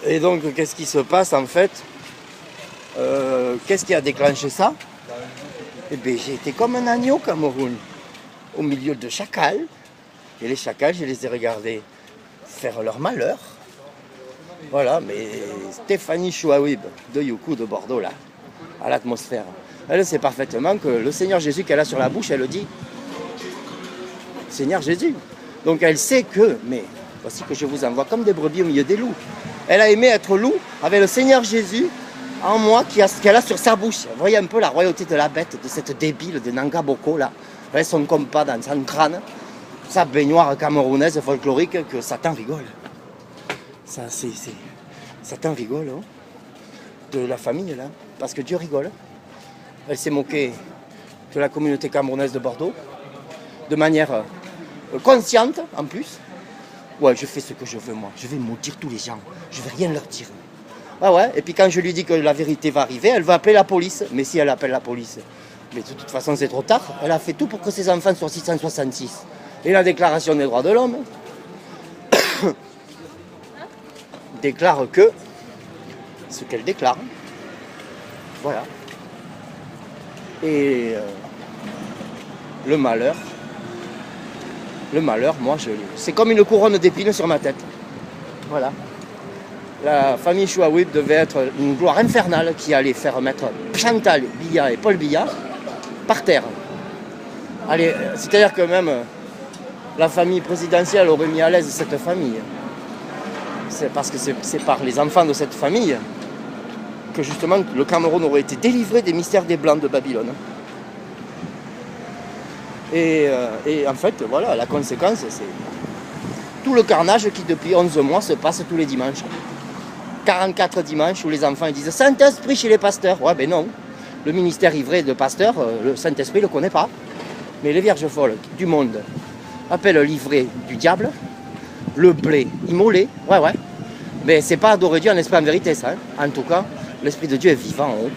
Et donc, qu'est-ce qui se passe en fait? Qu'est-ce qui a déclenché ça? Eh bien, j'ai été comme un agneau au Cameroun, au milieu de chacals. Et les chacals, je les ai regardés faire leur malheur. Voilà, mais Stéphanie Chouaouib de Youkou de Bordeaux, là, à l'atmosphère, elle sait parfaitement que le Seigneur Jésus qu'elle a sur la bouche, elle le dit. Seigneur Jésus. Donc elle sait que, mais voici que je vous envoie comme des brebis au milieu des loups. Elle a aimé être loup avec le Seigneur Jésus en moi qu'elle a sur sa bouche. Vous voyez un peu la royauté de la bête, de cette débile de Nanga Boko là. Vous voyez son compas dans son crâne, sa baignoire camerounaise folklorique que Satan rigole. Ça c'est... Satan rigole hein, de la famille là, parce que Dieu rigole. Elle s'est moquée de la communauté camerounaise de Bordeaux, de manière consciente en plus. Ouais, je fais ce que je veux moi, je vais maudire tous les gens, je vais rien leur dire. Ah ouais, et puis quand je lui dis que la vérité va arriver, elle va appeler la police. Mais si elle appelle la police, mais de toute façon c'est trop tard, elle a fait tout pour que ses enfants soient 666. Et la déclaration des droits de l'homme déclare que ce qu'elle déclare. Voilà. Et le malheur, moi, c'est comme une couronne d'épines sur ma tête. Voilà. La famille Chouaouib devait être une gloire infernale qui allait faire mettre Chantal Biya et Paul Biya par terre. Allez, c'est-à-dire que même la famille présidentielle aurait mis à l'aise cette famille. C'est parce que c'est par les enfants de cette famille que justement le Cameroun aurait été délivré des mystères des Blancs de Babylone. Et en fait, voilà, la conséquence, c'est tout le carnage qui depuis 11 mois se passe tous les dimanches. 44 dimanches où les enfants ils disent Saint-Esprit chez les pasteurs. Ouais, ben non. Le ministère ivré de pasteur, le Saint-Esprit ne le connaît pas. Mais les vierges folles du monde appellent l'ivraie du diable, le blé immolé. Ouais. Mais c'est pas adorer Dieu en esprit en vérité, ça. Hein. En tout cas, l'Esprit de Dieu est vivant. Hein.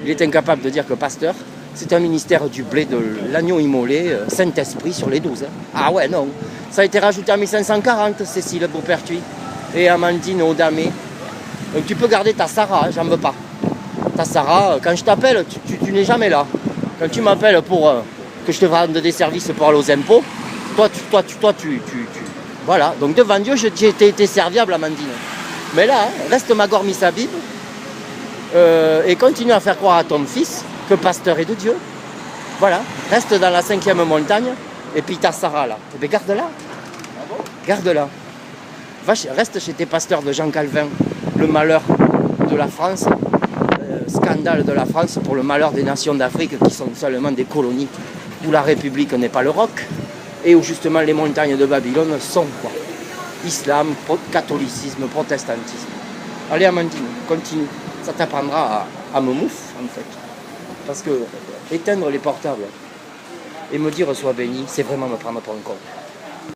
Il est incapable de dire que pasteur, c'est un ministère du blé, de l'agneau immolé, Saint-Esprit sur les 12. Hein. Ah ouais, non. Ça a été rajouté en 1540, Cécile Beaupertuis et Amandine Audamé. Donc tu peux garder ta Sarah, j'en veux pas. Ta Sarah, quand je t'appelle, tu n'es jamais là. Quand tu m'appelles pour que je te rende des services pour aller aux impôts, toi, tu voilà. Donc devant Dieu, j'ai été serviable, Amandine. Mais là, reste Magor Missabib et continue à faire croire à ton fils que pasteur est de Dieu. Voilà. Reste dans la 5e montagne et puis ta Sarah là. Eh bien, garde-la. Garde-la. Reste chez tes pasteurs de Jean Calvin. Le malheur de la France, scandale de la France pour le malheur des nations d'Afrique qui sont seulement des colonies, où la République n'est pas le roc, et où justement les montagnes de Babylone sont quoi? Islam, catholicisme, protestantisme. Allez Amandine, continue, ça t'apprendra à me mouffe en fait. Parce que éteindre les portables et me dire sois béni, c'est vraiment me prendre pour un con.